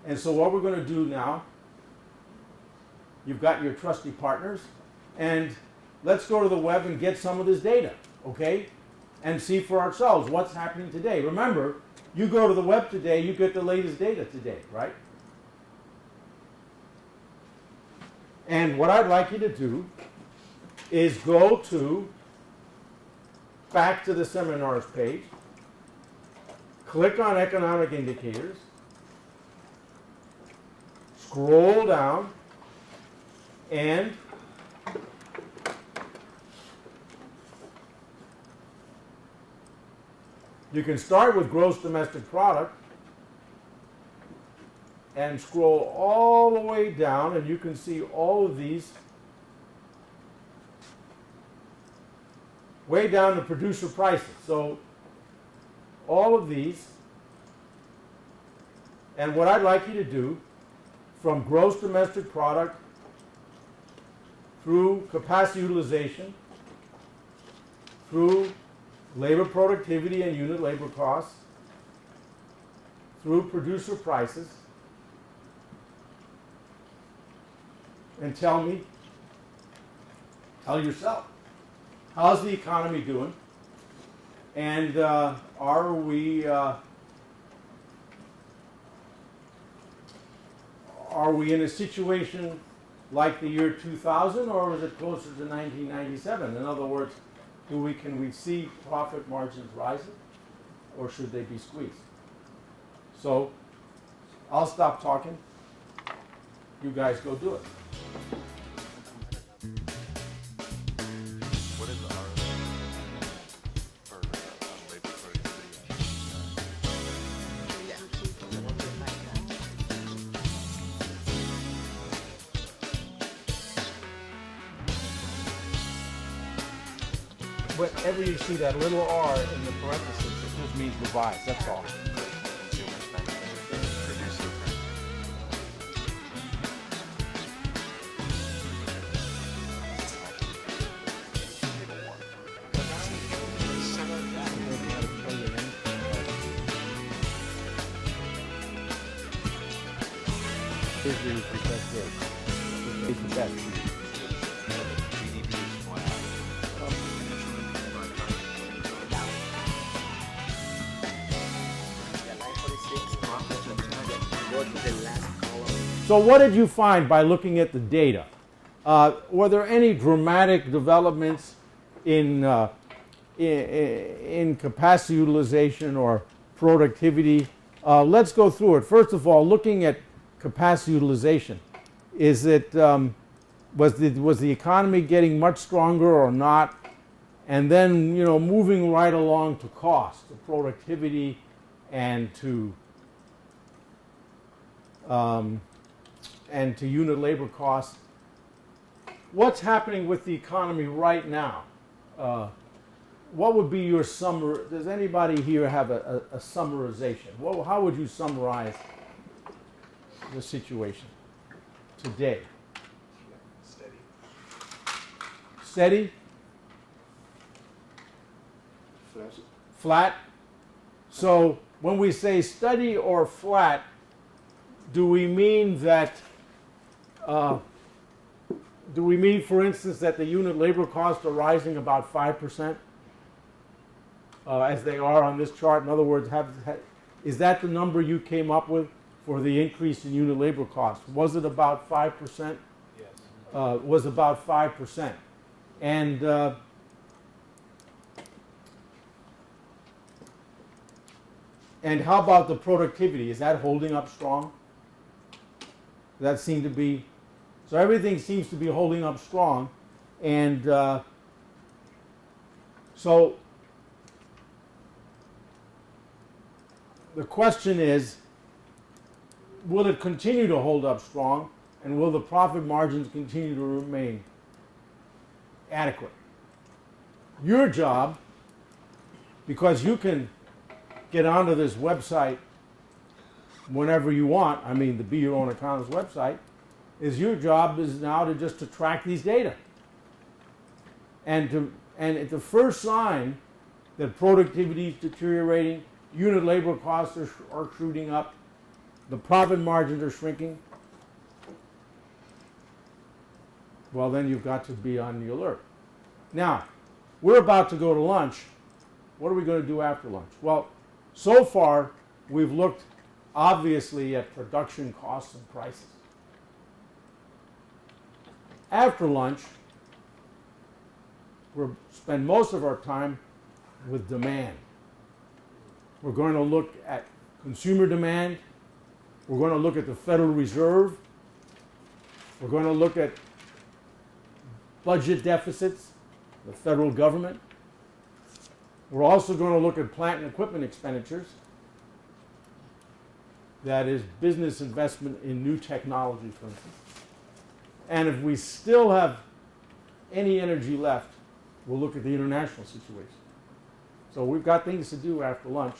And so what we're going to do now, you've got your trusty partners, and let's go to the web and get some of this data, okay? And see for ourselves what's happening today. Remember, you go to the web today, you get the latest data today, right? And what I'd like you to do is go back to the seminars page, click on economic indicators, scroll down, and you can start with gross domestic product and scroll all the way down, and you can see all of these way down to producer prices. So all of these, and what I'd like you to do, from gross domestic product through capacity utilization, through labor productivity and unit labor costs, through producer prices, and tell yourself, how's the economy doing? And are we in a situation like the year 2000, or is it closer to 1997? In other words, can we see profit margins rising, or should they be squeezed? So I'll stop talking. You guys go do it. What is the ROI for labor productivity? Whenever you see that little r in the parentheses, it just means revise. That's all. Consumer spending, producer price. Israel is the best rate. It's the best. GDP is flat. So what did you find by looking at the data? Were there any dramatic developments in capacity utilization or productivity? Let's go through it. First of all, looking at capacity utilization, was the economy getting much stronger or not? And then, moving right along to cost, to productivity, and to unit labor costs. What's happening with the economy right now? What would be your summary? Does anybody here have a summarization? How would you summarize the situation today? Steady. Steady? Flat? So when we say steady or flat, do we mean that, for instance, that the unit labor costs are rising about 5%, as they are on this chart? In other words, is that the number you came up with for the increase in unit labor costs? Was it about 5%? Yes. Was about 5%. And how about the productivity? Is that holding up strong? That seemed to be, so everything seems to be holding up strong. And so the question is, will it continue to hold up strong, and will the profit margins continue to remain adequate? Your job, because you can get onto this website whenever you want, I mean the Be Your Own Economist website, your job is now to track these data. And at the first sign that productivity is deteriorating, unit labor costs are shooting up, the profit margins are shrinking, well, then you've got to be on the alert. Now, we're about to go to lunch. What are we going to do after lunch? Well, so far, we've looked obviously at production costs and prices. After lunch, we'll spend most of our time with demand. We're going to look at consumer demand. We're going to look at the Federal Reserve. We're going to look at budget deficits, the federal government. We're also going to look at plant and equipment expenditures. That is business investment in new technology, for instance. And if we still have any energy left, we'll look at the international situation. So we've got things to do after lunch.